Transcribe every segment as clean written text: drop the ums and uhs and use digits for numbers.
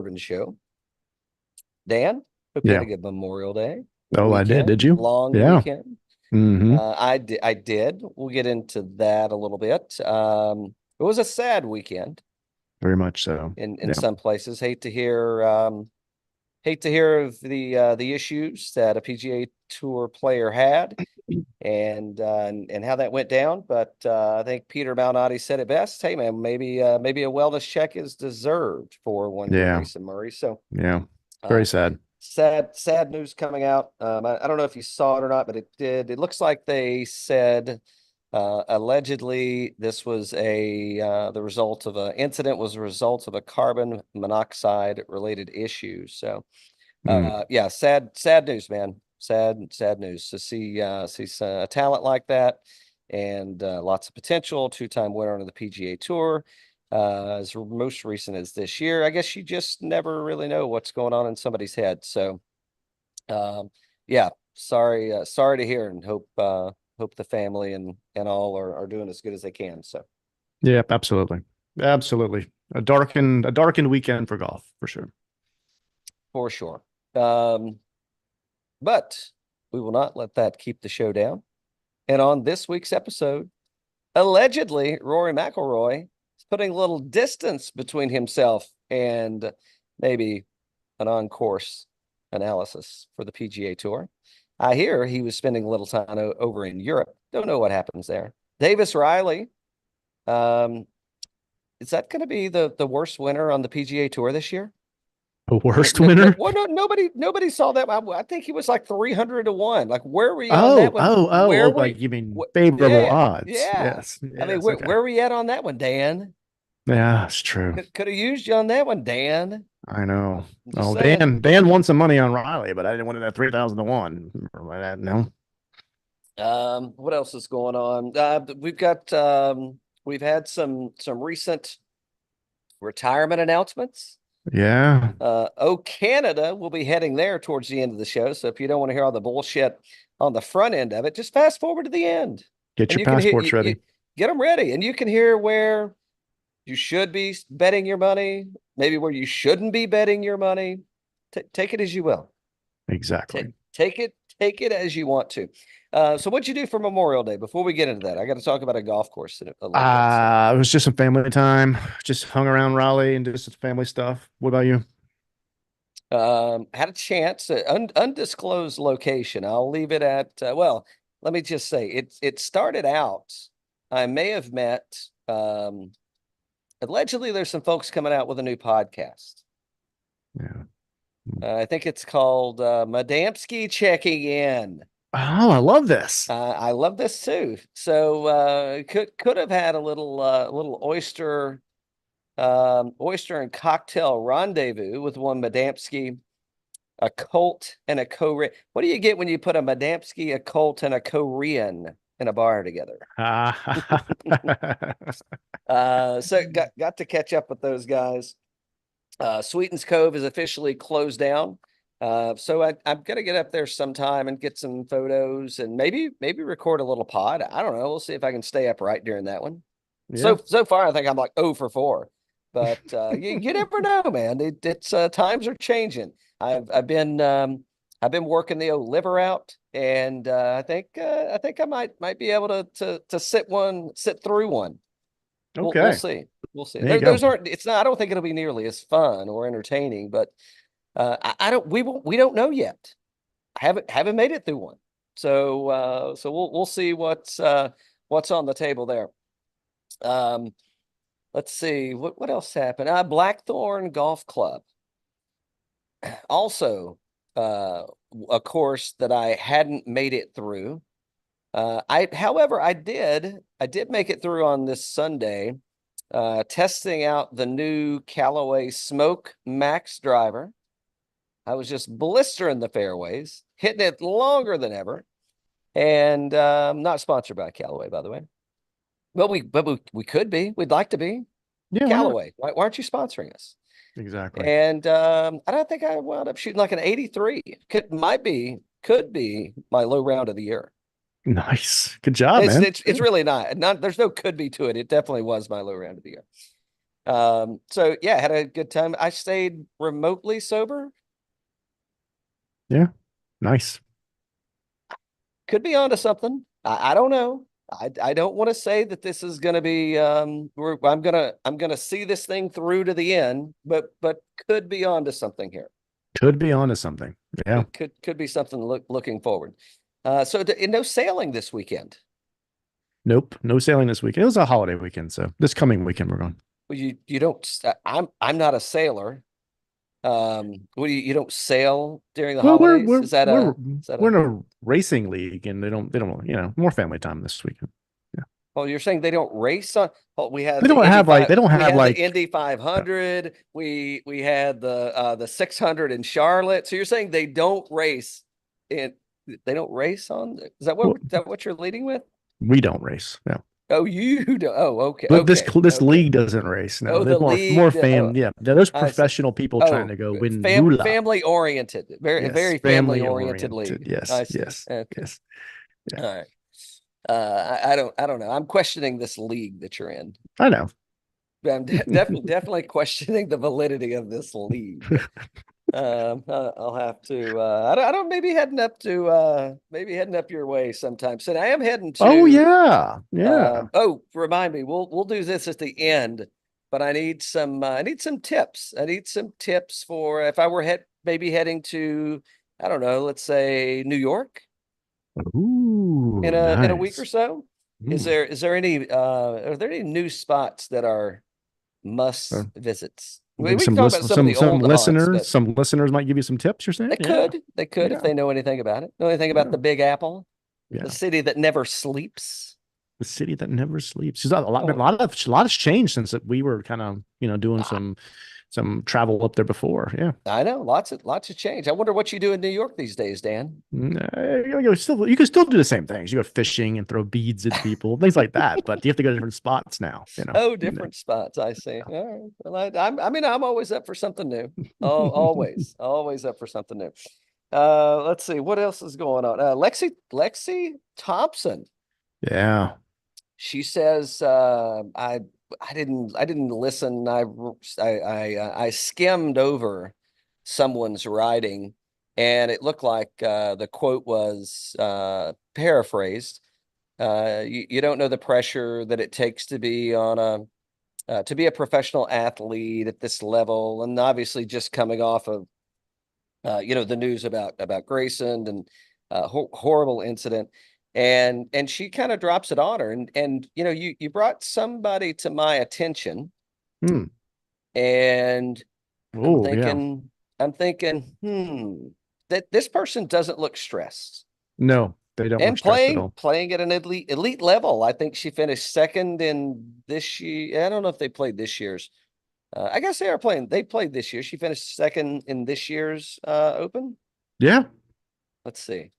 Bourbon show. Dan, hope you had Yeah. a good Memorial Day Oh, I did. Did weekend, you? long Yeah. weekend. Hmm. I did. We'll get into that a little bit. It was a sad weekend Very much so. in Yeah. some places. Hate to hear of the issues that a PGA Tour player had and how that went down. But I think Peter Malnati said it best. Hey man, maybe a wellness check is deserved for one Yeah. Grayson Murray. So Yeah. Very uh, sad. sad news coming out. I don't know if you saw it or not, but it did. It looks like they said allegedly this was the result of an incident was a result of a carbon monoxide related issue. So Mm. yeah, sad news, man. Sad news to see a talent like that and lots of potential. Two-time winner on the PGA Tour. As most recent as this year. I guess you just never really know what's going on in somebody's head. So, um, yeah, sorry to hear, and hope the family and all are doing as good as they can. So, Yeah, absolutely. Absolutely. A darkened weekend for golf, for sure. for sure. Um, but we will not let that keep the show down. And on this week's episode, allegedly, Rory McIlroy is putting a little distance between himself and maybe an on-course analysis for the PGA Tour. I hear he was spending a little time over in Europe. Don't know what happens there. Davis Riley, um, is that going to be the worst winner on the PGA Tour this year? A Like worst no, no, winner? well, no, nobody saw that. I think he was like 300 to 1. Like where were you on that Oh, one? oh, oh, Where oh, were you? like you mean What? favorable Yeah, odds. yeah. Yes. I mean, Yes. where Okay. where were you at on that one, Dan? Yeah, it's true. Could have used you on that one, Dan. I know. I'm just Oh, saying. Dan won some money on Riley, but I didn't win it at 3,000 to 1. Remember that? No. What else is going on? We've had some recent retirement announcements. Yeah. Canada will be heading there towards the end of the show. So if you don't want to hear all the bullshit on the front end of it, just fast forward to the end, Get and your you can hear passports you ready. get them ready, and you can hear where you should be betting your money, maybe where you shouldn't be betting your money. Take it as you will. Take Exactly. take it as you want to. So what'd you do for Memorial Day? Before we get into that, I got to talk about a golf course a little bit. So It was just some family time. Just hung around Raleigh and did some family stuff. What about you? had a chance, undisclosed location. I'll leave it at well, let me just say it started out. I may have met allegedly there's some folks coming out with a new podcast. Yeah. I think it's called Madamski Checking In. Oh, I love this. I love this too. So could have had a little oyster and cocktail rendezvous with one Madamski, a Colt, and a Korean. What do you get when you put a Madamski, a Colt, and a Korean in a bar together? Ah. So got to catch up with those guys. Sweetens Cove is officially closed down. So I'm gonna get up there sometime and get some photos and maybe record a little pod. I don't know. We'll see if I can stay upright during that one. Yeah. So far, I think I'm like 0 for 4. But you never know, man. It's times are changing. I've been working the old liver out, and I think I might be able to sit through one. We'll Okay. see. We'll see. There you go. Those aren't. It's not. I don't think it'll be nearly as fun or entertaining, but I don't. We don't know yet. I haven't made it through one, so we'll see what's on the table there. Um, let's see what else happened. Blackthorn Golf Club, also a course that I hadn't made it through. However, I did make it through on this Sunday, testing out the new Callaway Smoke Max driver. I was just blistering the fairways, hitting it longer than ever, and not sponsored by Callaway, by the way. But we could be. We'd like to be. Yeah, why not? Callaway, why aren't you sponsoring us? Exactly. And I don't think I wound up shooting like an 83. Could be my low round of the year. Nice. Good job, It's man. it's it's really not. There's no could be to it. It definitely was my low round of the year. So yeah, had a good time. I stayed remotely sober. Yeah. Nice. Could be onto something. I don't know. I don't want to say that this is going to be I'm gonna see this thing through to the end, but could be onto something here. Could be onto something. Yeah. Could be something looking forward. So no sailing this weekend. Nope. No sailing this weekend. It was a holiday weekend, so this coming weekend we're going. Well, you don't. I'm not a sailor. What do you don't sail during the Well, holidays? Is that we're in a racing league, and they don't more family time this weekend. Yeah. Oh, you're saying they don't race on? Oh, we had They don't have like they don't we have had like the Indy 500. We had the 600 in Charlotte. So you're saying they don't race they don't race on? well, Is that what you're leading with? we don't race. No. Oh, you do. Oh, okay. But this Okay. this Okay. league doesn't race. No, Oh, there's the more league. fam. Yeah, there's I see. professional people trying Oh, to go win moolah. family oriented. Yes, Very family oriented league. Yes, I see. yes, Okay. yes. Yeah. All right. I don't know. I'm questioning this league that you're in. I know. I'm definitely questioning the validity of this league. I'll have to. I don't. Maybe heading up your way sometime soon. I am heading to. Oh yeah, yeah. Remind me. We'll do this at the end, but I need some. I need some tips. I need some tips for if I were maybe heading to. I don't know. Let's say New York Ooh, in a week or nice. so. Is Ooh. there any? Are there any new spots that are must visits? We Maybe can talk about some of the old haunts, but some listeners might give you some tips. You're saying, yeah, they could if yeah, they know anything about it. Know anything about yeah, the Big Apple, the yeah. city that never sleeps. The city that never sleeps. There's a lot, Oh, a lot has changed since we were kind of doing I some travel up there before. Yeah. I know lots of change. I wonder what you do in New York these days, Dan. You can still do the same things. You go fishing and throw beads at people, things like that. But you have to go to different spots now. Oh, different spots. I see. All right. Well, I'm always up for something new. Oh, always up for something new. Let's see what else is going on. Lexi Thompson. Yeah. She says, I didn't listen. I skimmed over someone's writing, and it looked like the quote was paraphrased. You don't know the pressure that it takes to be to be a professional athlete at this level, and obviously just coming off of the news about Grayson and horrible incident. And she kind of drops it on her, and you brought somebody to my attention, Hmm. and I'm Oh, yeah. thinking I'm thinking that this person doesn't look stressed No, they don't look and stressed at all. playing at an elite level. I think she finished second in this year. I don't know if they played this year's. I guess they played this year. She finished second in this year's Open. Yeah. Let's see.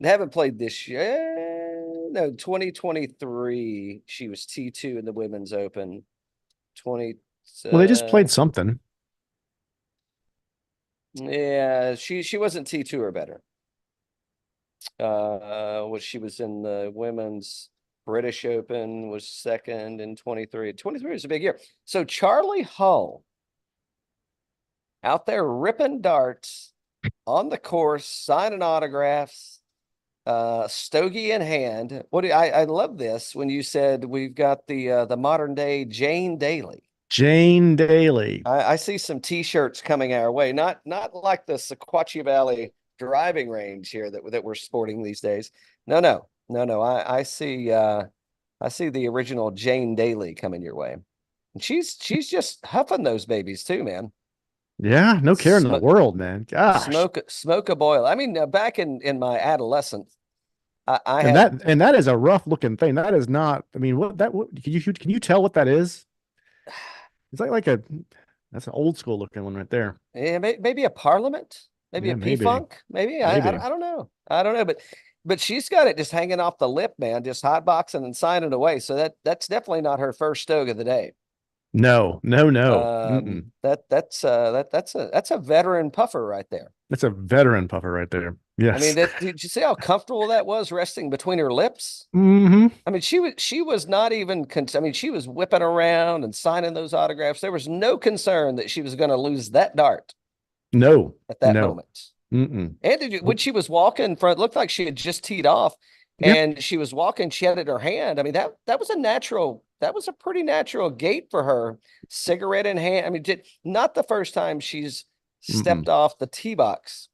They haven't played this year. No, 2023. She was T2 in the Women's Open. 20. Well, they just played something. Yeah, she wasn't T2 or better. She was in the Women's British Open, was second in 23. 23 was a big year. So Charley Hull out there ripping darts on the course, signing autographs, stogie in hand. I love this when you said we've got the modern day Jane Daly. Jane Daly. I see some t-shirts coming our way, not like the Sequatchie Valley driving range here that we're sporting these days. No. I see the original Jane Daly coming your way. And she's just huffing those babies too, man. Yeah, no care in the world, man. Gosh. Smoke a boil. I mean, back in my adolescence, I And had that is a rough looking thing. That is not, I mean, what can you tell what that is? It's like that's an old school looking one right there. yeah, maybe a Parliament, maybe Yeah, a maybe. P-Funk, maybe. Maybe. I don't know. I don't know, but she's got it just hanging off the lip, man, just hotboxing and signing away. So that's definitely not her first stoke of the day. No. Mm-mm. That's a veteran puffer right there. That's a veteran puffer right there. I mean, Yes. did you see how comfortable that was resting between her lips? Mm-hmm. I mean, she was not even I mean, she was whipping around and signing those autographs. There was no concern that she was going to lose that dart No. at that No. moment. Mm-mm. And when she was walking it looked like she had just teed off Yep. and she was walking, she had it in her hand. I mean, that was a pretty natural gait for her, cigarette in hand. I mean, not the first time she's Mm-mm. stepped off the tee box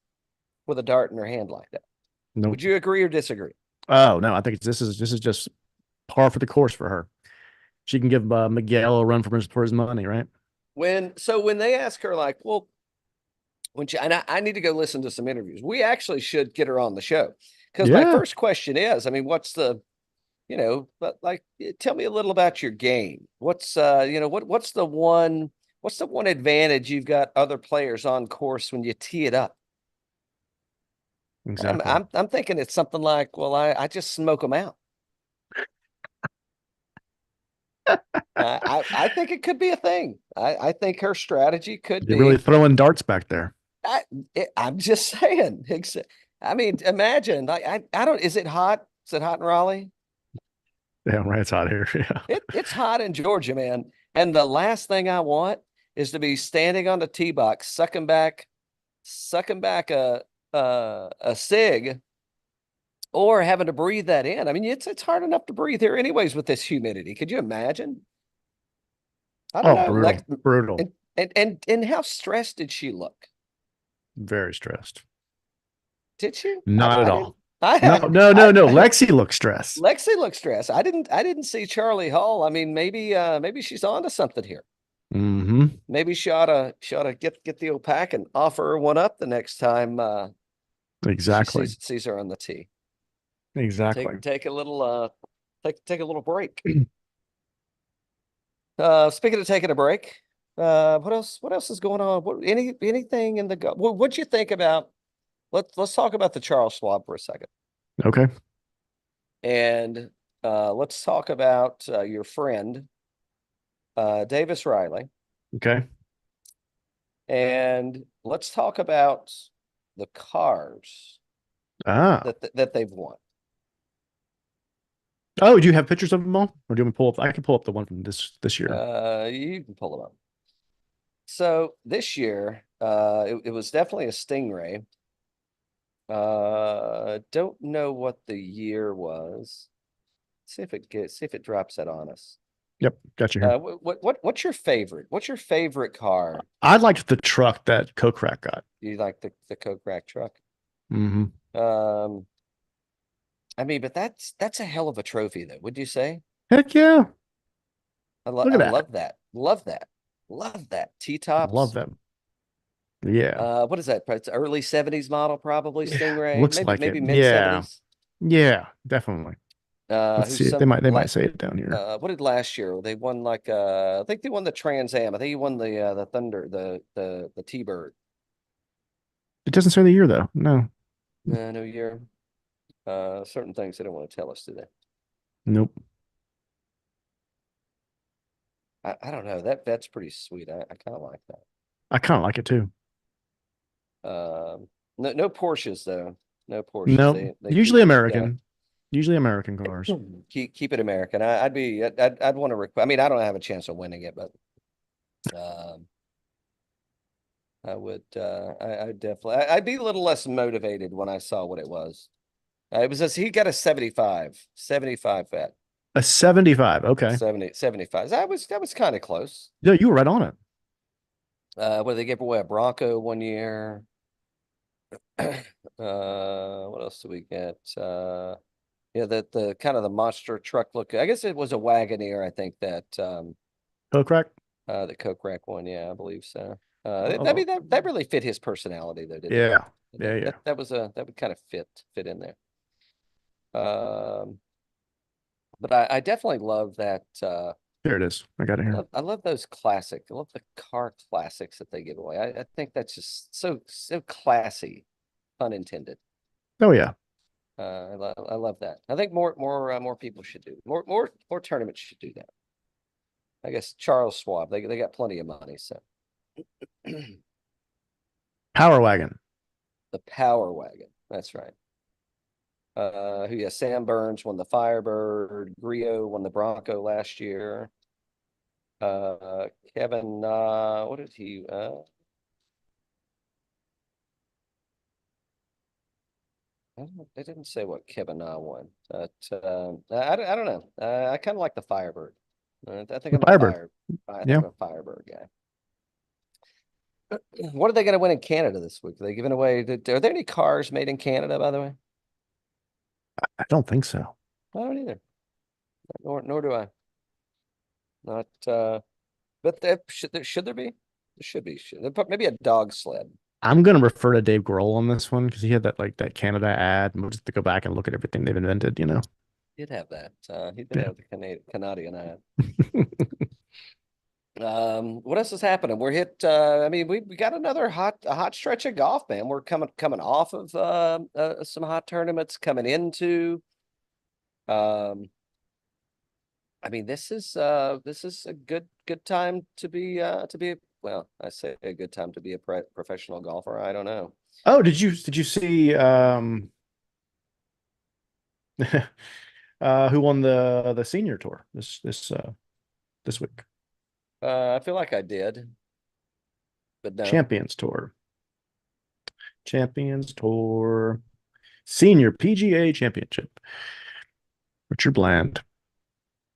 with a dart in her hand like that. Nope. Would you agree or disagree? Oh no, I think this is just par for the course for her. She can give Miguel a run for his money, right? When they ask her, like, well, when she, and I need to go listen to some interviews. We actually should get her on the show because my Yeah, first question is, I mean, what's the, but like, tell me a little about your game. What's, what's the one advantage you've got other players on course when you tee it up? exactly. I'm thinking it's something like, well, I just smoke them out. I think it could be a thing. I think her strategy could You're really be. throwing darts back there. I, I'm just saying. I mean, imagine. Like, I don't. Is it hot? Is it hot in Raleigh? Yeah, right. It's hot here. Yeah. It's hot in Georgia, man. And the last thing I want is to be standing on the tee box, sucking back a cig, or having to breathe that in. I mean, it's hard enough to breathe here, anyways, with this humidity. Could you imagine? I don't Oh, know. Like, brutal. Brutal. and how stressed did she look? Very stressed. Did she? Not at I didn't. all. No, no, no, no. Lexi looks stressed. Lexi looked stressed. I didn't see Charley Hull. I mean, maybe she's on to something here. Mm-hmm. Maybe she oughta get the old pack and offer her one up the next time she Exactly. sees her on the tee. Exactly. Take a little take a little break. Speaking of taking a break, what else is going on? Anything in the what'd you think about let's talk about the Charles Schwab for a second. Okay. And let's talk about your friend Davis Riley. Okay. And let's talk about the cars Ah. that they've won. Oh, do you have pictures of them all? Or do you want me to pull up? I can pull up the one from this year. You can pull them up. So this year, it was definitely a Stingray. Don't know what the year was. See if it drops that on us. Yep, got you here. What's your favorite? What's your favorite car? I liked the truck that Kokrak got. You like the Coke Rack truck? Mm-hmm. Um, I mean, but that's a hell of a trophy, though. Would you say? Heck yeah. Look I at that. love that. Love that. Love T-tops. them. Yeah. What is that? It's early 70s model, probably Stingray. Looks Maybe like it. mid Yeah. 70s. Yeah, definitely. Let's Who's see it. some They might say it down here. what did last year? They won like I think they won the Trans Am. I think he won the Thunder, the T-Bird. It doesn't say the year though. No. No year. Certain things they don't want to tell us, do they? Nope. I don't know. That's pretty sweet. I kind of like that. I kind of like it too. No Porsches though. No Porsches. Nope. They Usually keep American. Usually American cars. keep it American. I'd want to. I mean, I don't have a chance of winning it, but I would. I definitely. I'd be a little less motivated when I saw what it was. It was he got a 75 bet. A 75. Okay. 75. That was kind of close. Yeah, you were right on it. What did they give away? A Bronco one year. What else do we get? Yeah, the kind of the monster truck look. I guess it was a Wagoneer, I think that Kokrak. the Coke Rack one, yeah, I believe so. I Oh, mean that really fit his personality though, didn't it? yeah. Yeah, yeah. That would kind of fit in there. But I definitely love that There it is. I got it here. I love those classic. I love the car classics that they give away. I think that's just so classy, pun intended. Oh yeah. I love that. I think more people should do more tournaments should do that. I guess Charles Schwab, they got plenty of money, so Power wagon. the Power Wagon. That's right. Sam Burns won the Firebird. Griot won the Bronco last year. Kevin, what did he? They didn't say what Kevin Na won, but I don't know. I kind of like the Firebird. I think I'm a Firebird. fire. I think Yeah. I'm a Firebird guy. What are they going to win in Canada this week? Are they giving away? Are there any cars made in Canada, by the way? I don't think so. I don't either. Nor do I. Not. But should there be? There should be. Maybe a dog sled. I'm gonna refer to Dave Grohl on this one because he had that Canada ad, and we'll just have to go back and look at everything they've invented, you know. Did have that. He did Yeah. have the Canadian ad. What else is happening? We're hit. I mean, we got a hot stretch of golf, man. We're coming off of some hot tournaments, coming into. I mean, this is a good time to be well, I say a good time to be a professional golfer. I don't know. Oh, did you see who won the senior tour this week? I feel like I did, but no. Champions Tour Senior PGA Championship. Richard Bland.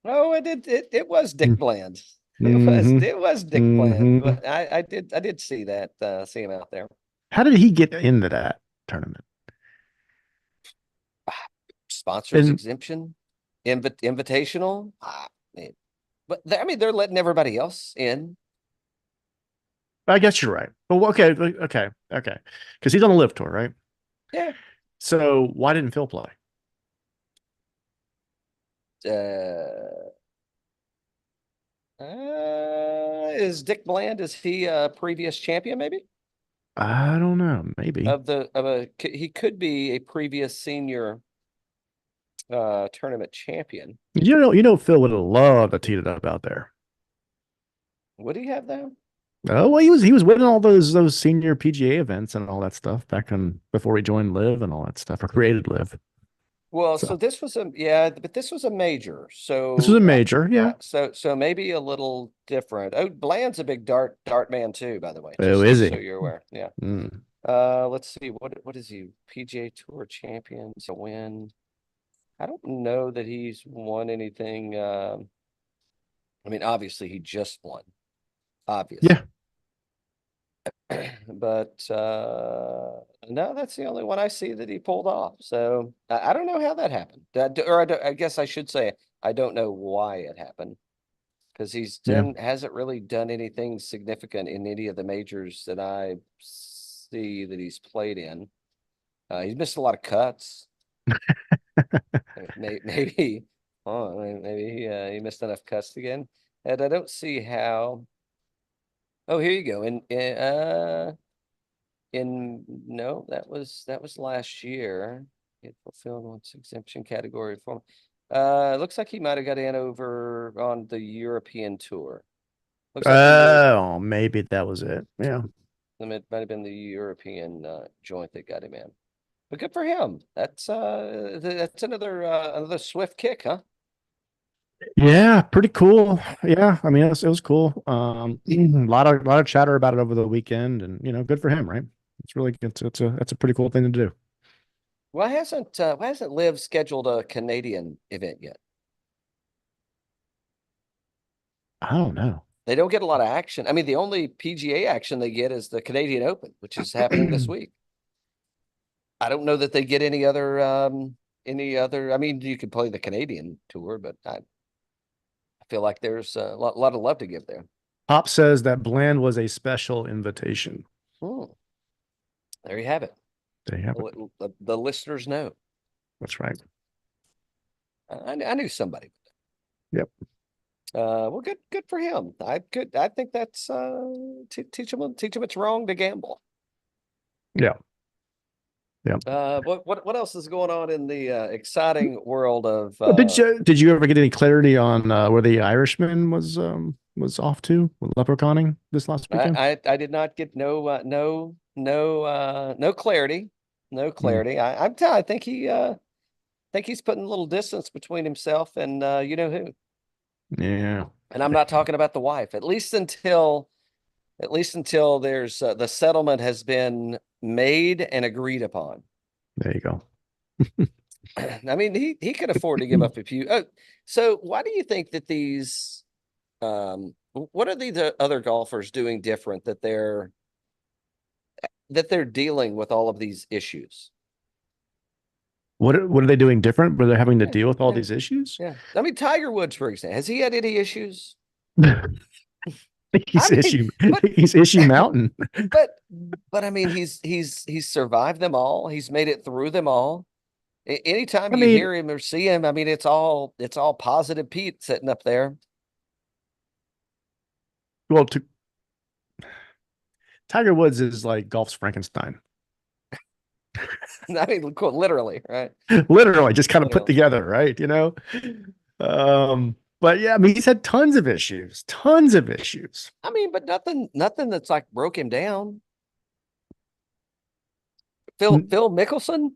Oh, it was Dick Bland. Mhm. It was Dick Bland. But I did see that, see him out there. How did he get into that tournament? Sponsors exemption, invitational. But I mean, they're letting everybody else in. I guess you're right. But okay. Because he's on the Live Tour, right? Yeah. So why didn't Phil play? Is Dick Bland, is he a previous champion, maybe? I don't know. Maybe he could be a previous senior tournament champion. You know, Phil would have loved to tee it up out there. Would he have that? Oh, well, he was winning all those senior PGA events and all that stuff back before he joined Live and all that stuff, or created Live. Well, so this was but this was a major. So this was a major, yeah. So maybe a little different. Oh, Bland's a big dart man too, by the way. Oh, is he? So you're aware. Yeah. Mm. Let's see, what is he? PGA Tour champion, so win. I don't know that he's won anything. I mean, obviously he just won. Obviously. Yeah. But no, that's the only one I see that he pulled off. So I don't know how that happened. I guess I should say I don't know why it happened, because hasn't really done anything significant in any of the majors that I see that he's played in. He's missed a lot of cuts. Maybe he missed enough cuts again, and I don't see how. Oh, here you go. No, that was last year. It fulfilled once exemption category form. Looks like he might have got in over on the European tour. Looks like maybe that was it. Yeah. It might have been the European joint that got him in. But good for him. That's another swift kick, huh? Yeah, pretty cool. Yeah, I mean it was cool. A lot of chatter about it over the weekend, and you know, good for him, right? It's really good. It's a pretty cool thing to do. Why hasn't Liv scheduled a Canadian event yet? I don't know. They don't get a lot of action. I mean, the only PGA action they get is the Canadian Open, which is happening this week. I don't know that they get any other. I mean, you could play the Canadian Tour, but I feel like there's a lot of love to give there. Pop says that Bland was a special invitation. There you have it. There you have it. The listeners know. That's right. I knew somebody. Yep. Well, good for him. I think that's teach him it's wrong to gamble. Yeah. Yeah. What else is going on in the exciting world of? Did you ever get any clarity on where the Irishman was off to with leprechauning this last weekend? I did not get no clarity. No clarity. I think think he's putting a little distance between himself and you know who. Yeah. And I'm not talking about the wife. At least until there's the settlement has been made and agreed upon. There you go. I mean, he could afford to give up a few. Oh, so why do you think that these what are the other golfers doing different that they're dealing with all of these issues? What are they doing different? Where they're having to Yeah, deal with all yeah, these issues? yeah. I mean, Tiger Woods, for example, has he had any issues? I He's mean, issue. but He's issue mountain. but but I mean, he's survived them all. He's made it through them all. Anytime I you mean, hear him or see him, I mean, it's all positive Pete sitting up there. well, Tiger Woods is like golf's Frankenstein. I mean, literally, right? Literally, just kind of put Literally. together, right? But yeah, I mean, he's had tons of issues, tons of issues. I mean, but nothing that's like broke him down. Phil Mickelson.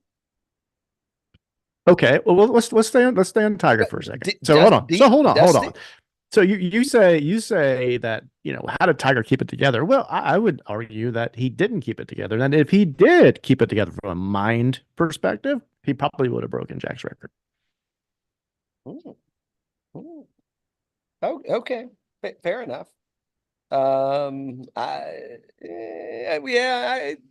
Okay, well, let's stay on Tiger for a second. So Dust, hold on. So deep, hold Dusty. on. So you say that, how did Tiger keep it together? Well, I would argue that he didn't keep it together. And if he did keep it together from a mind perspective, he probably would have broken Jack's record. Ooh, ooh. Oh, okay, fair enough.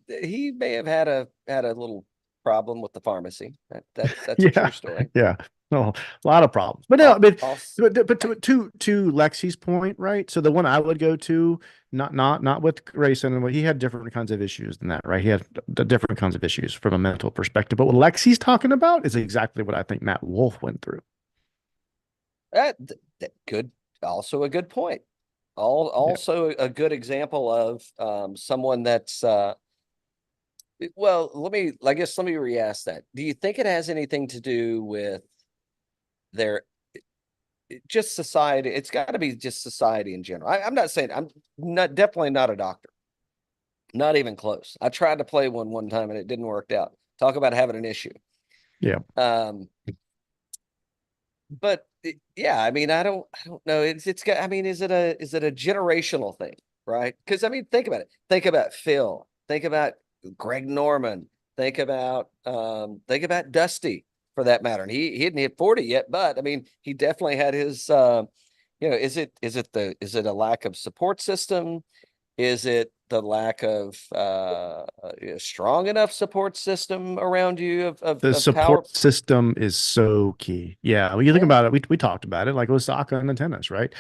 He may have had a little problem with the pharmacy. That's a true Yeah, story. yeah. No, a lot of problems. But no, All, but all, but to Lexi's point, right? So the one I would go to, not with Grayson, he had different kinds of issues than that, right? He had different kinds of issues from a mental perspective. But what Lexi's talking about is exactly what I think Matt Wolff went through. that good. Also a good point. Yeah. Also a good example of someone that's well, let me re-ask that. Do you think it has anything to do with their just society? It's got to be just society in general. I'm not saying I'm not definitely not a doctor, not even close. I tried to play one time and it didn't work out. Talk about having an issue. Yeah. But yeah, I mean, I don't know. It's got. I mean, is it a generational thing, right? Because I mean, think about it. Think about Phil. Think about Greg Norman. Think about Dusty for that matter. And he hadn't hit 40 yet, but I mean, he definitely had his. Is it a lack of support system? Is it the lack of a strong enough support system around you The of power? support system is so key. Yeah. When you think Yeah. about it, we talked about it like Osaka and the tennis, right?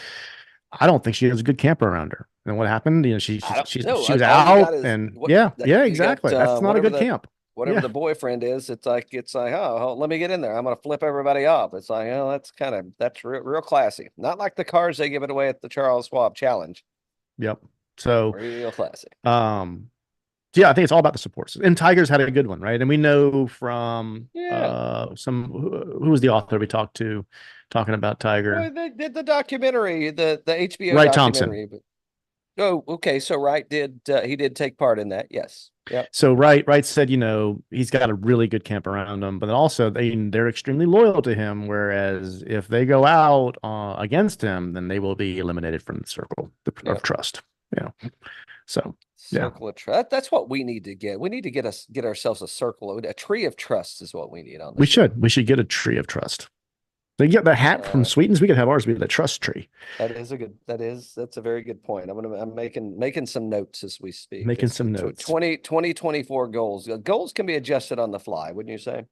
I don't think she has a good camper around her. And what happened? I don't She know. was All you got out, is and what yeah, you got. exactly. That's not a good camp. Whatever Yeah, the boyfriend is. It's like oh, let me get in there. I'm gonna flip everybody off. It's like oh, that's real classy. Not like the cars they give it away at the Charles Schwab Challenge. yep. So, Real classy. um, yeah, I think it's all about the support system. And Tiger's had a good one, right? And we know from Yeah. who was the author we talked to talking about Tiger? Well, they did the documentary, the HBO Wright Thompson. documentary. But oh, okay. So Wright he did take part in that? Yes. Yep. So Wright said, he's got a really good camp around him, but also they're extremely loyal to him. Whereas if they go out against him, then they will be eliminated from the circle of Yep. trust. Yeah. So yeah, Circle of trust. That's what we need to get. We need to get ourselves a tree of trust is what we need on the show. we should get a tree of trust. They get the hat from Sweetens. We could have ours be the trust tree. That's a very good point. I'm making some notes as we speak. Making some notes. 2024 goals. Goals can be adjusted on the fly, wouldn't you say?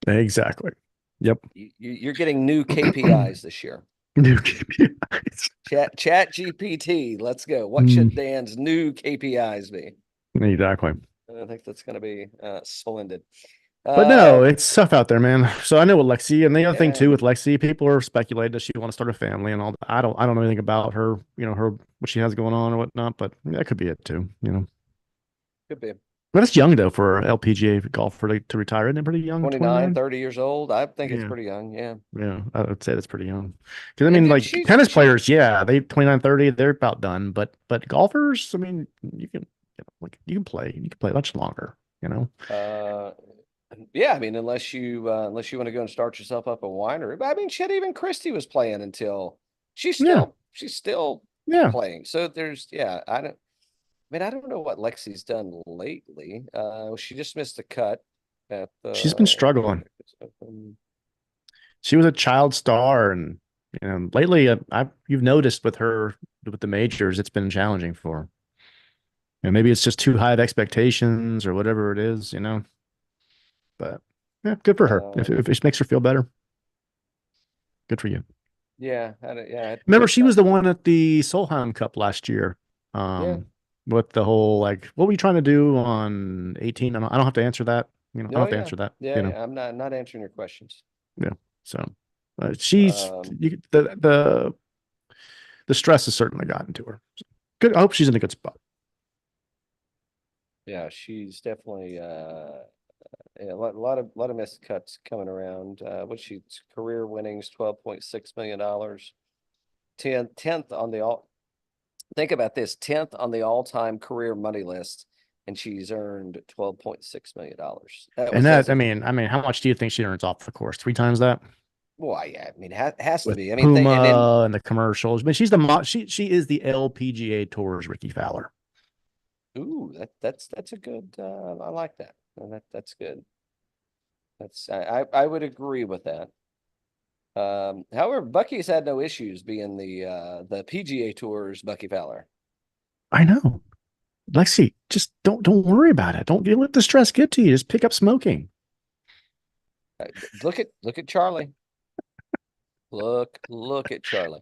Exactly. Yep. You're getting new KPIs this year. New KPIs. Chat GPT. Let's go. What should Dan's new KPIs be? Exactly. I think that's going to be splendid. But no, it's tough out there, man. So I know with Lexi, and the other thing Yeah. too with Lexi, people are speculating that she want to start a family and all that. I don't know anything about her, her what she has going on or whatnot, but that could be it too, Could be. But it's young though for an LPGA golfer to retire. Isn't it pretty young? 29, 30 years old. I think it's Yeah. pretty young. Yeah. Yeah, I would say that's pretty young. Because I And mean, then like tennis players, yeah, they 29, 30, they're about done. But golfers, I mean, you can play much longer, Yeah, I mean, unless you want to go and start yourself up a winery. But I mean, shit, even Christy was playing until Yeah, she's still yeah. playing. So there's I don't know what Lexi's done lately. She just missed a cut at She's been the struggling. She was a child star, and lately, you've noticed with her with the majors, it's been challenging for her. And maybe it's just too high of expectations or whatever it is. But yeah, good for her. If it makes her feel better, good for you. yeah, Remember, she was the one at the Solheim Cup last year. yeah. With the whole like, what were you trying to do on 18? I don't have to answer that. I don't Oh have to yeah. answer that. Yeah. I'm not answering your questions. Yeah. So she's Um, the stress has certainly gotten to her. So, good. I hope she's in a good spot. yeah, she's definitely yeah, a lot of missed cuts coming around. What she career winnings $12.6 million. 10th on the all. Think about this: 10th on the all-time career money list, and she's earned $12.6 million. That And was as that, of I mean, how much do you think she earns off the course? Three times that well, yeah. I mean, has to with be. I mean, and then Puma and the commercials. But she's she is the LPGA Tour's Ricky Fowler. ooh, that's a good. I like that. That's good. I would agree with that. However, Bucky's had no issues being the PGA Tour's Bucky Fowler. I know. Lexi, just don't worry about it. Don't let the stress get to you. Just pick up smoking. Look at Charlie. Look at Charlie.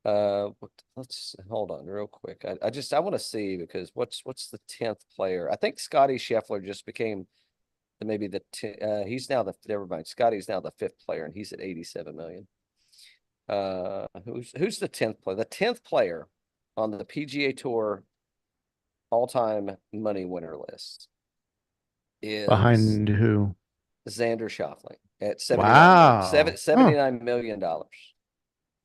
Let's hold on real quick. I want to see because what's the 10th player? I think Scottie Scheffler just became maybe he's now the never mind. Scottie's now the 5th player and he's at 87 million. Who's the 10th player? The 10th player on the PGA Tour all-time money winner list is Behind who? Xander Schauffele at Wow. Oh, $79 million.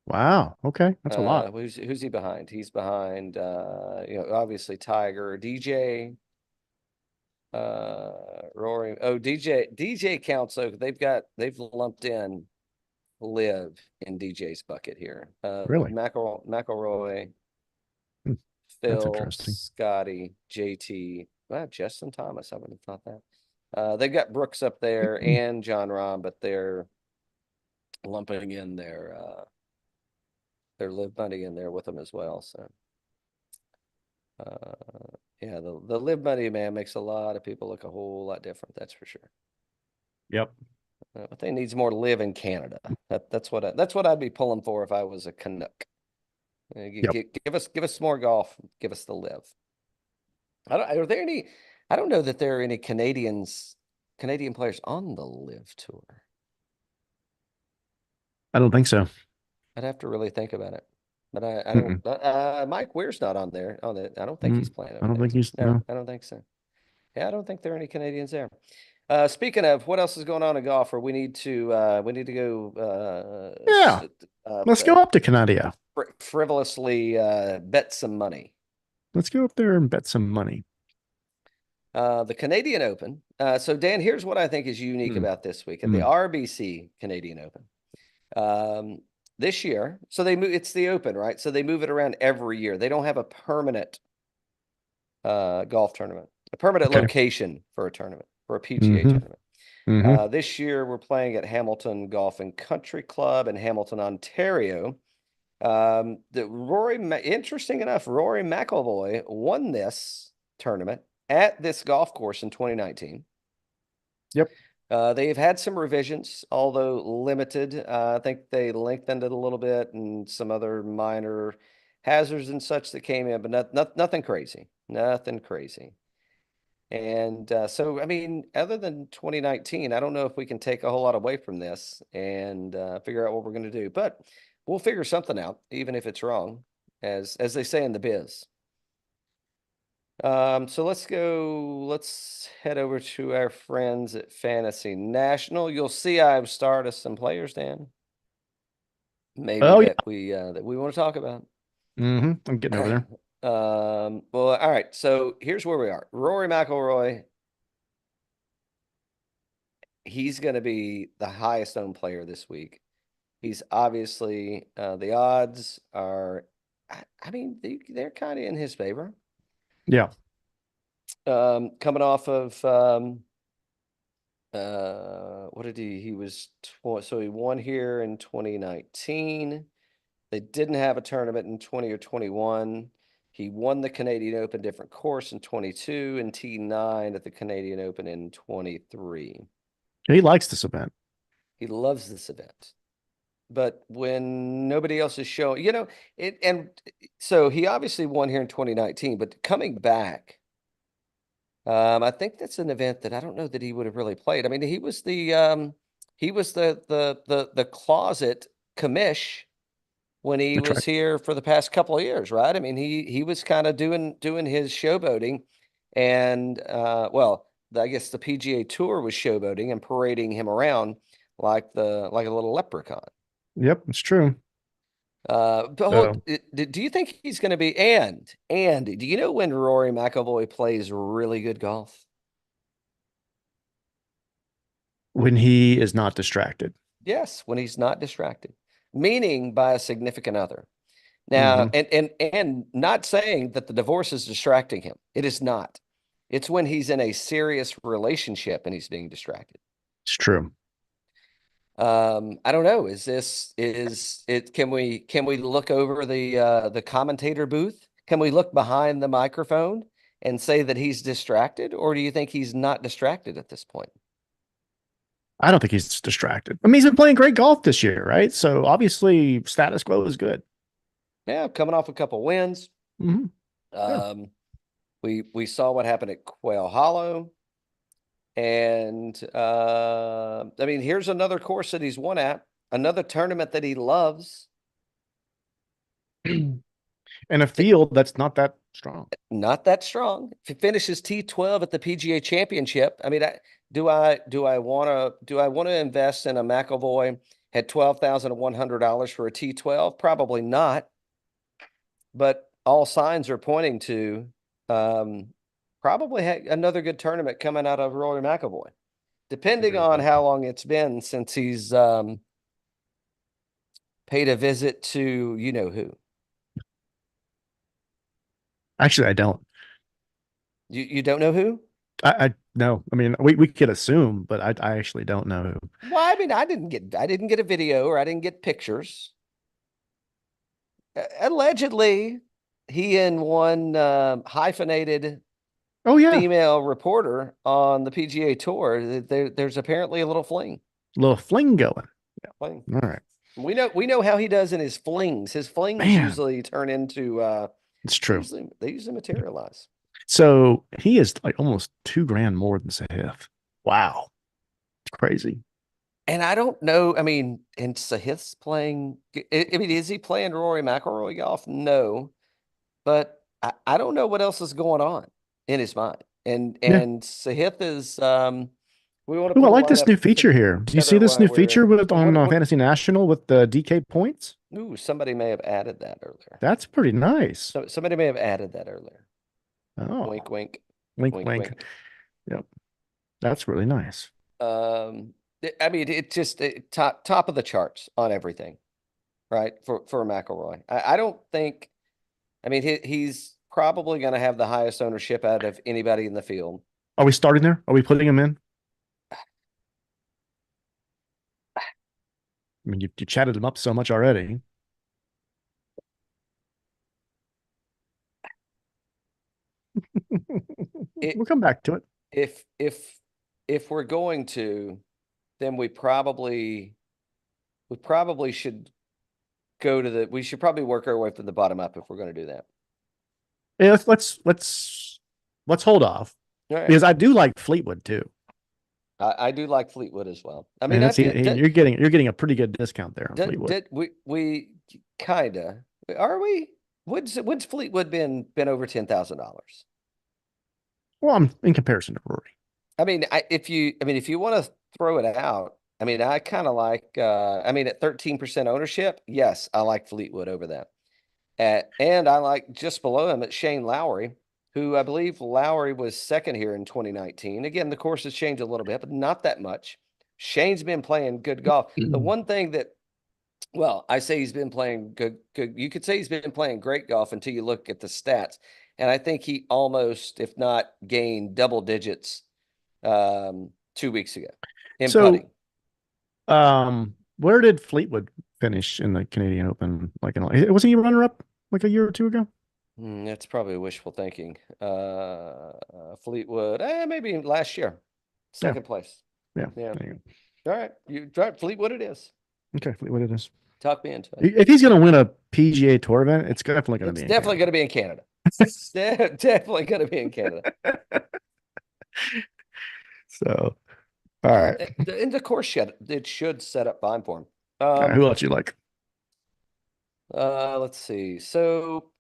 wow. Okay. That's a lot. Who's he behind? He's behind obviously Tiger, DJ, Rory. Oh, DJ counts. So they've lumped in Live in DJ's bucket here. Really? McIlroy, Hmm, that's Phil, interesting. Scottie, JT. Wow, Justin Thomas. I would have thought that. They've got Brooks up there and John Rahm, but they're lumping in their live money in there with them as well. So, yeah, the live money man makes a lot of people look a whole lot different. That's for sure. Yep. I think needs more live in Canada. That's what I'd be pulling for if I was a Canuck. Yep. Give us more golf. Give us the live. Are there any? I don't know that there are any Canadian players on the live tour. I don't think so. I'd have to really think about it. But I don't. Mm-mm. Mike Weir's not on there. I don't think he's Mm, playing I over don't there. think he's No, no. I don't think so. Yeah, I don't think there are any Canadians there. Speaking of, what else is going on in golf? Or we need to go Yeah. Let's go up to Canada. frivolously bet some money. Let's go up there and bet some money. The Canadian Open. So Dan, here's what I think is unique Mm, about this week at the mm. RBC Canadian Open. This year, so it's the Open, right? So they move it around every year. They don't have a permanent golf tournament, a permanent Okay. location for a tournament, for a PGA Mm-hmm. tournament. Mm-hmm. This year we're playing at Hamilton Golf and Country Club in Hamilton, Ontario. Interesting enough, Rory McIlroy won this tournament at this golf course in 2019. Yep. They've had some revisions, although limited. I think they lengthened it a little bit and some other minor hazards and such that came in, but nothing crazy. Nothing crazy. And so, I mean, other than 2019, I don't know if we can take a whole lot away from this and figure out what we're going to do, but we'll figure something out, even if it's wrong, as they say in the biz. So let's head over to our friends at Fantasy National. You'll see I've started some players, Dan. Maybe Oh yeah. that we want to talk about. Mm-hmm. I'm getting over there. Well, all right. So here's where we are. Rory McIlroy he's going to be the highest owned player this week. He's obviously the odds are, I mean, they're kind of in his favor. Yeah. Coming off of what did he was so he won here in 2019. They didn't have a tournament in 20 or 21. He won the Canadian Open different course in 22 and T9 at the Canadian Open in 23. He likes this event. He loves this event. But when nobody else is showing, it, and so he obviously won here in 2019, but coming back, I think that's an event that I don't know that he would have really played. I mean, he was the closet commish when he That's was right. here for the past couple of years, right? I mean, he was kind of doing his showboating, and well, I guess the PGA Tour was showboating and parading him around like a little leprechaun. Yep, it's true. But do you think he's going to be? And do you know when Rory McIlroy plays really good golf? When he is not distracted. Yes, when he's not distracted, meaning by a significant other. Now, Hmm. and not saying that the divorce is distracting him. It is not. It's when he's in a serious relationship and he's being distracted. It's true. I don't know. Is it? Can we look over the commentator booth? Can we look behind the microphone and say that he's distracted, or do you think he's not distracted at this point? I don't think he's distracted. I mean, he's been playing great golf this year, right? So obviously, status quo is good. Yeah, coming off a couple wins. Hmm. Yeah. We saw what happened at Quail Hollow. And I mean, here's another course that he's won at, another tournament that he loves. And a field that's not that strong. Not that strong. If he finishes T12 at the PGA Championship, I mean, do I want to invest in a McIlroy at $12,100 for a T12? Probably not. But all signs are pointing to probably another good tournament coming out of Rory McIlroy, depending on how long it's been since he's paid a visit to who. Actually, I don't. You don't know who? I no. I mean, we could assume, but I actually don't know who. Well, I mean, I didn't get a video or I didn't get pictures. Allegedly, he and one hyphenated Oh yeah, female reporter on the PGA Tour. There's apparently a little fling. little fling going. Fling. All right, We know how he does in his flings. His flings man, usually turn into it's true. they usually materialize. So he is like almost $2,000 more than Sahith. Wow, it's crazy. And I don't know. I mean, and Sahith's playing. I mean, is he playing Rory McIlroy golf? No, but I don't know what else is going on in his mind. And Yeah. Sahith is. We want to Ooh, I put a like this lineup new feature here. Do you see together this while new we're. feature with on What? Fantasy National with the DK points? Ooh, somebody may have added that earlier. That's pretty nice. So somebody may have added that earlier. Oh, Wink, wink, wink, wink, wink. wink. Yep, that's really nice. I mean, top of the charts on everything, right? For McIlroy, I don't think. I mean, he's probably going to have the highest ownership out of anybody in the field. Are we starting there? Are we putting him in? I mean, you chatted him up so much already. We'll come back to it. If we're going to, then we probably should go to we should probably work our way from the bottom up if we're going to do that. Yeah, let's hold off because I do like Fleetwood too. I do like Fleetwood as well. I mean, mean, you're getting a pretty good discount there on Fleetwood. We kind of are we? When's Fleetwood been over $10,000? Well, I'm in comparison to Rory. I mean, if you want to throw it out, I mean, I kind of like. I mean, at 13% ownership, yes, I like Fleetwood over that. And I like just below him at Shane Lowry, who I believe Lowry was second here in 2019. Again, the course has changed a little bit, but not that much. Shane's been playing good golf. The one thing that, well, I say he's been playing good. You could say he's been playing great golf until you look at the stats. And I think he almost, if not gained double digits 2 weeks ago in putting. Where did Fleetwood finish in the Canadian Open? Wasn't he runner up like a year or two ago? That's probably wishful thinking. Fleetwood, maybe last year, second place. Yeah. Yeah. There you All right, you drive Fleetwood. It is. go. Okay, Fleetwood it is. Talk me into it. If he's going to win a PGA Tour event, it's definitely going to be. It's definitely going to be in Canada. Definitely going to be in Canada. So, all right. In the course shed, it should set up fine for him. All right, who else you like? Let's see. So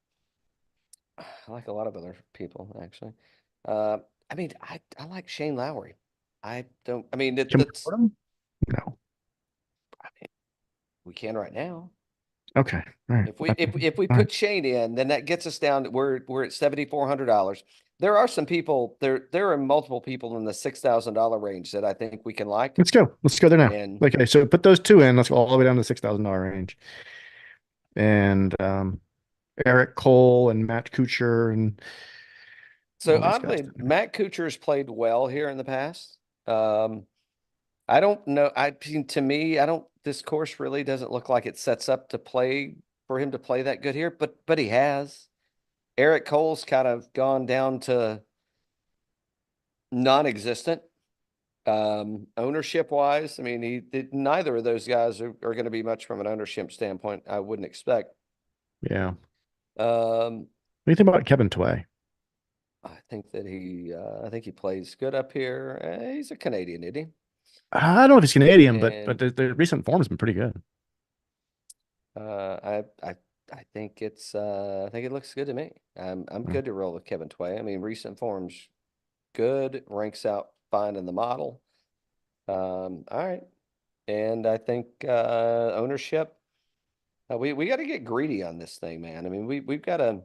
I like a lot of other people, actually. I mean, I like Shane Lowry. I don't, I mean, Can we that's, put him? No. I mean, we can right now. Okay. All right. If we All put right. Shane in, then that gets us down. We're at $7,400. There are some people there. There are multiple people in the $6,000 range that I think we can like. Let's go. Let's go there now. And Okay, so put those two in. Let's go all the way down to the $6,000 range. And Eric Cole and Matt Kuchar and so all these guys. oddly, Matt Kuchar's played well here in the past. I don't know. To me, I don't. This course really doesn't look like it sets up to play for him to play that good here. But he has. Eric Cole's kind of gone down to non-existent. Ownership wise, I mean, neither of those guys are going to be much from an ownership standpoint. I wouldn't expect. Yeah. Um, What do you think about Kevin Tway? I think he plays good up here. He's a Canadian, isn't he? I don't know if he's Canadian, but And the recent form has been pretty good. I think I think it looks good to me. I'm good to roll with Kevin Tway. I mean, recent form's good, ranks out fine in the model. All right. And I think ownership, we got to get greedy on this thing, man. I mean, we've got to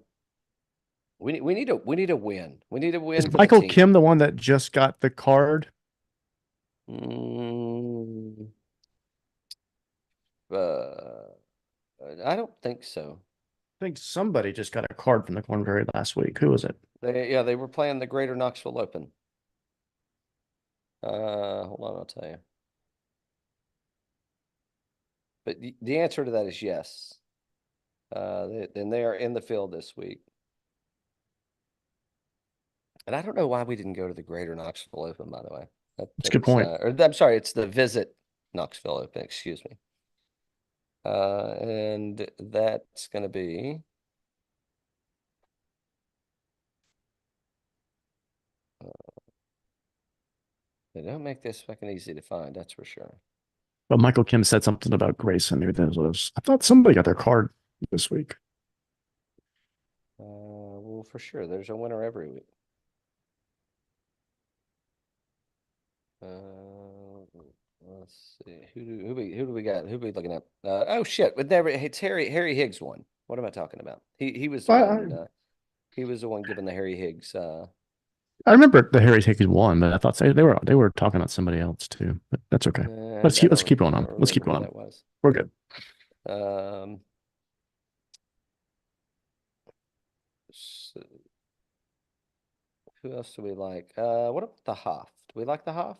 we need to win. We need to win Is for the Michael team. Kim the one that just got the card? I don't think so. I think somebody just got a card from the Corn Ferry last week. Who was it? They were playing the Greater Knoxville Open. Hold on, I'll tell you. But the answer to that is yes. Then they are in the field this week. And I don't know why we didn't go to the Greater Knoxville Open, by the way. That's a good point. I'm sorry, it's the Visit Knoxville Open, excuse me. And that's going to be they don't make this fucking easy to find, that's for sure. But Michael Kim said something about Grayson. Maybe that was. I thought somebody got their card this week. Well, for sure, there's a winner every week. Let's see. Who do we got? Who are we looking at? Oh shit! It's Harry Higgs won. What am I talking about? He was the one. He was the one giving the Harry Higgs. I remember the Harry Higgs won, but I thought they were talking about somebody else too. But that's okay. Let's keep going on. Let's keep going on. We're good. So, who else do we like? What about the Hoff? Do we like the Hoff?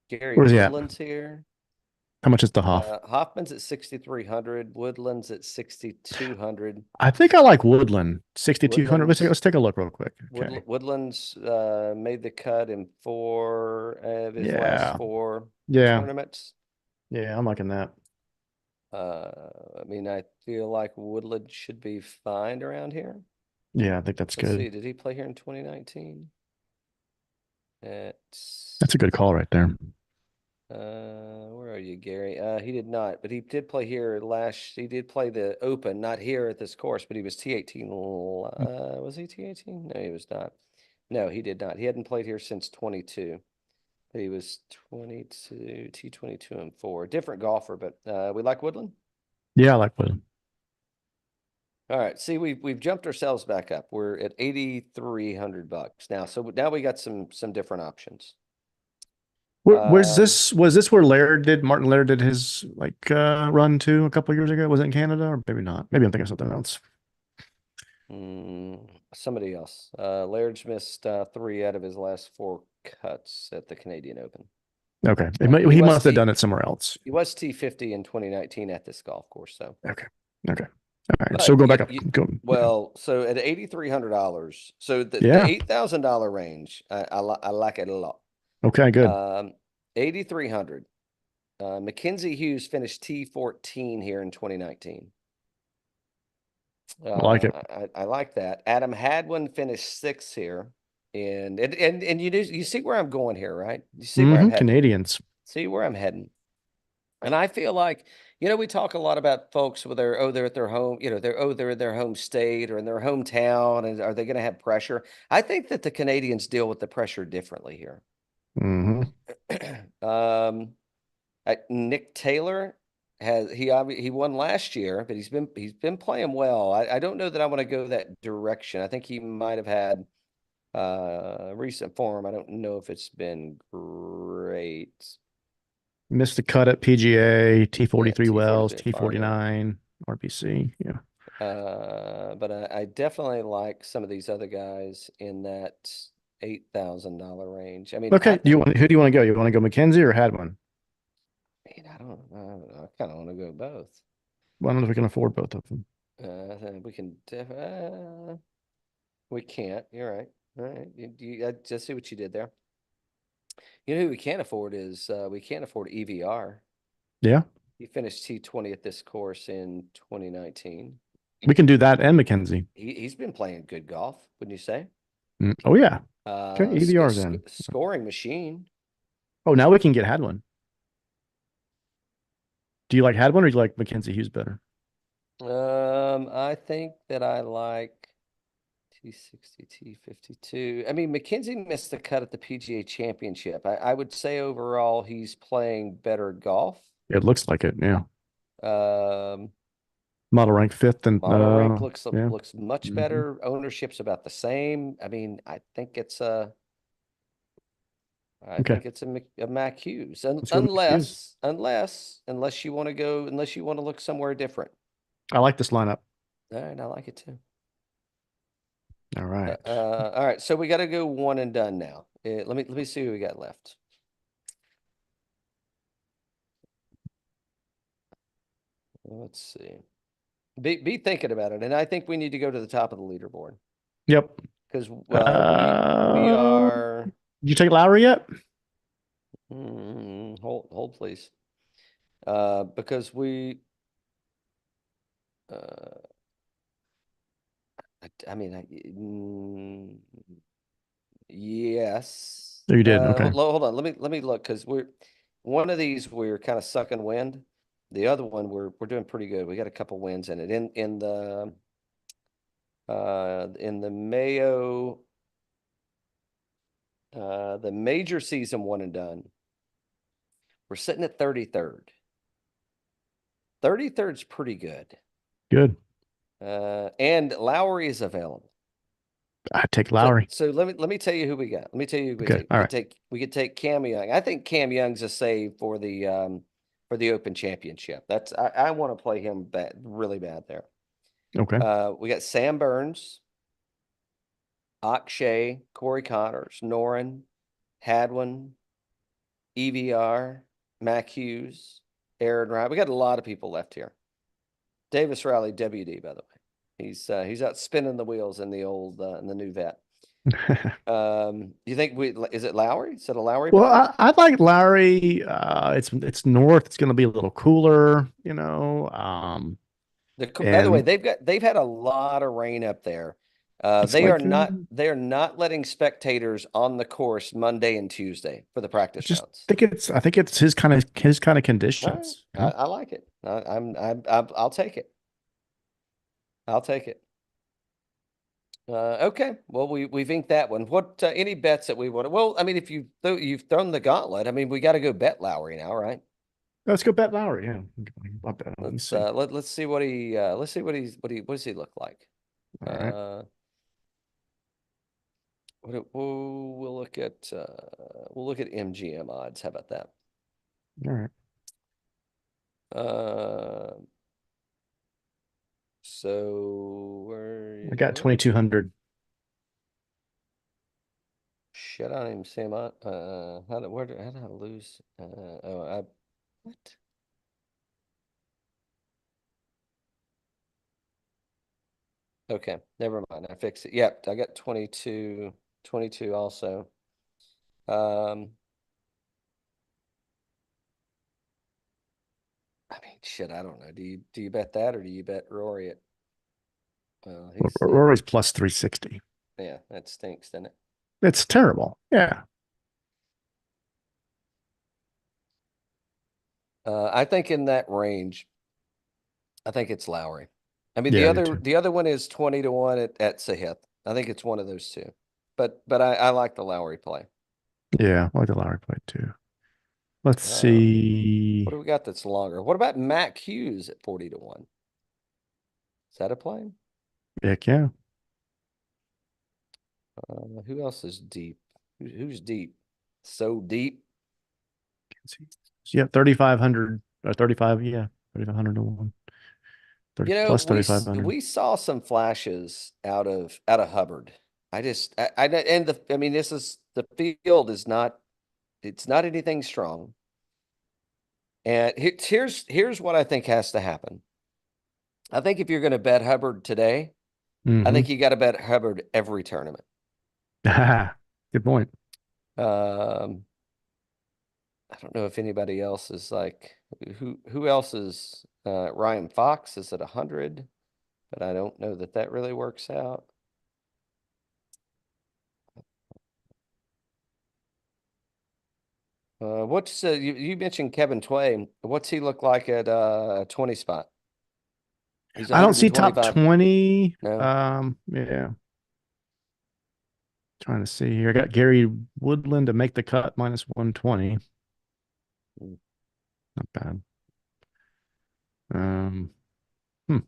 Gary Woodland's here. How much is the Hoff? Hoffman's at 6,300. Woodland's at 6,200. I think I like Woodland. 6,200. Let's take a look real quick. Okay. Woodland's made the cut in 4 of his last 4 tournaments. Yeah, I'm liking that. I mean, I feel like Woodland should be fine around here. Yeah, I think that's good. See, did he play here in 2019? That's a good call right there. Where are you, Gary? He did not, but he did play here he did play the Open, not here at this course, but he was T18. Was he T18? No, he was not. No, he did not. He hadn't played here since 22. But he was 22, T22 and 4. Different golfer, but we like Woodland? Yeah, I like Woodland. All right. See, we've jumped ourselves back up. We're at $8,300 now. So now we got some different options. Where's this? Was this where Martin Laird did his run too a couple of years ago? Was it in Canada or maybe not? Maybe I'm thinking of something else. Somebody else. Laird's missed 3 out of his last 4 cuts at the Canadian Open. Okay. He He was must have done it somewhere else. He was T50 in 2019 at this golf course, so. Okay. Okay. All right. But So go back up. So at $8,300, so the Yeah. $8,000 range, I like it a lot. Okay, good. 8,300. Mackenzie Hughes finished T14 here in 2019. I like it. I like that. Adam Hadwin finished 6th here. And you see where I'm going here, right? You see where I'm heading. Canadians. See where I'm heading. And I feel like, we talk a lot about folks with they're at their home, they're in their home state or in their hometown, and are they going to have pressure? I think that the Canadians deal with the pressure differently here. Nick Taylor he won last year, but he's been playing well. I don't know that I want to go that direction. I think he might have had recent form. I don't know if it's been great. Missed the cut at PGA, T43 Wells, T43 T49, RBC. Yeah. But I definitely like some of these other guys in that $8,000 range. I mean, okay. Who do you want to go? You want to go Mackenzie or Hadwin? I don't know. I kind of want to go both. Well, I don't know if we can afford both of them. We can. We can't. You're right. All right. I just see what you did there. You know who we can't afford is we can't afford EVR. Yeah. He finished T20 at this course in 2019. We can do that and Mackenzie. He's been playing good golf, wouldn't you say? Oh yeah. Okay, EVR's in. Scoring machine. Oh, now we can get Hadwin. Do you like Hadwin or do you like Mackenzie Hughes better? I think that I like T60, T52. I mean, Mackenzie missed the cut at the PGA Championship. I would say overall he's playing better golf. It looks like it, yeah. Model rank 5th and model rank looks much better. Ownership's about the same. I mean, I think it's a Mac Hughes, unless you want to look somewhere different. I like this lineup. All right, I like it too. All right. All right. So we got to go one and done now. Let me see who we got left. Let's see. Be thinking about it, and I think we need to go to the top of the leaderboard. Yep. Because we are. Did you take Lowry yet? Hold please. Because we. I mean, yes. Oh, you did. Okay. Hold on. Let me look because one of these we're kind of sucking wind. The other one we're doing pretty good. We got a couple wins in it. In the Mayo, the major season one and done. We're sitting at 33rd. 33rd's pretty good. Good. And Lowry is available. I take Lowry. So let me tell you who we got. Let me tell you who we take. We could take Cam Young. I think Cam Young's a save for the Open Championship. I want to play him really bad there. Okay. We got Sam Burns, Akshay, Corey Connors, Loren, Hadwin, EVR, Mac Hughes, Aaron Wright. We got a lot of people left here. Davis Riley, WD, by the way. He's out spinning the wheels in the old in the new vet. You think is it Lowry? Is it a Lowry? Well, I like Lowry. It's north. It's going to be a little cooler, you know. By the way, they've had a lot of rain up there. They are not letting spectators on the course Monday and Tuesday for the practice rounds. I think it's his kind of conditions. Right. I like it. I'll take it. I'll take it. Okay. Well, we've inked that one. What any bets that we want? Well, I mean, if you've thrown the gauntlet, I mean, we got to go bet Lowry now, right? Let's go bet Lowry. Yeah. Let's see what does he look like? All right. We'll look at MGM odds. How about that? All right. So where I got 2,200. shit, I don't even see him on. How did I lose? What? Okay, never mind. I fixed it. Yep, I got 22 also. I mean, shit, I don't know. Do you bet that or do you bet Rory at he's Rory's plus 360. yeah, that stinks, doesn't it? It's terrible. Yeah. I think in that range, I think it's Lowry. I mean, Yeah, I do too. the other one is 20 to 1 at Sahith. I think it's one of those two. But I like the Lowry play. Yeah, I like the Lowry play too. Let's What see. do we got that's longer? What about Mac Hughes at 40 to 1? Is that a play? Heck yeah. Who else is deep? Who's deep? So deep. Yeah, 3,500 or 35. Yeah, 3,500 to 1. 30 You know, plus 3,500. we saw some flashes out of Hubbard. I mean this is the field is not it's not anything strong. And here's what I think has to happen. I think if you're going to bet Hubbard today, I think you got to bet Hubbard every tournament. Good point. I don't know if anybody else is like who else is Ryan Fox is at 100, but I don't know that really works out. What's you mentioned Kevin Tway? What's he look like at a 20 spot? He's I don't see top 125. 20. No. Yeah. Trying to see here. I got Gary Woodland to make the cut minus 120. Not bad. Hmm. Here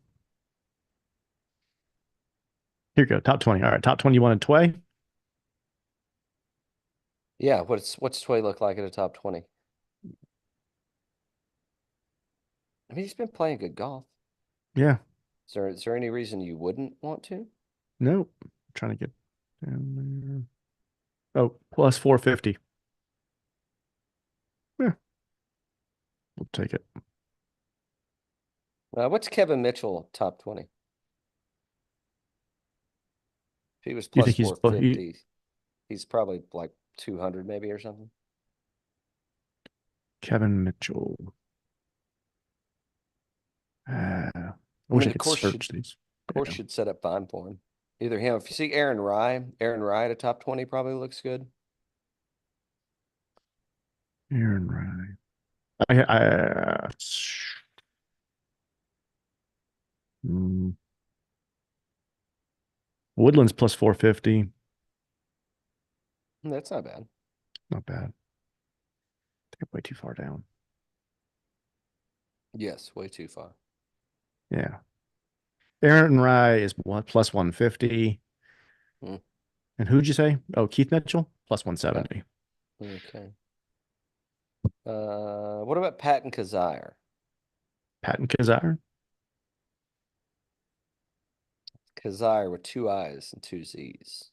you go. Top 20. All right. Top 20. You wanted Tway? Yeah, what's Tway look like at a top 20? I mean, he's been playing good golf. Yeah. Is there any reason you wouldn't want to? Nope. I'm trying to get down there. Oh, plus 450. Yeah. We'll take it. What's Kevin Mitchell top 20? If he was You plus think 450, he's probably like 200 maybe or something. Kevin Mitchell? I I wish mean, I could search these. Course should set up fine for him. Either him. If you see Aaron Rye at a top 20 probably looks good. Aaron Rye. I Woodland's plus 450. That's not bad. Not bad. I think I'm way too far down. Yes, way too far. Yeah. Aaron Rye is plus 150. Hmm. And who'd you say? Oh, Keith Mitchell plus 170. Okay. What about Patton Kizzire? Patton Kizzire? Kizzire with 2 I's and 2 Z's.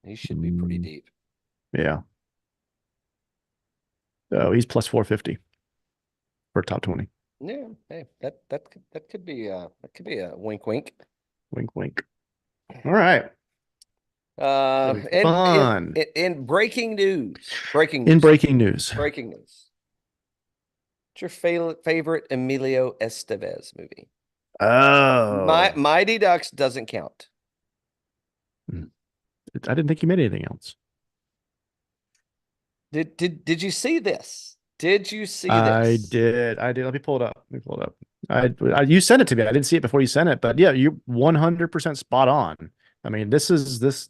He should be pretty deep. Yeah. Oh, he's plus 450 for top 20. Yeah, hey, that could be a wink wink. Wink wink. All right. Fun. In breaking news. In breaking news. Breaking news. What's your favorite Emilio Estevez movie? Oh. Mighty Ducks doesn't count. I didn't think you made anything else. Did you see this? Did you see this? I did. Let me pull it up. You sent it to me. I didn't see it before you sent it, but yeah, you're 100% spot on. I mean, this is the,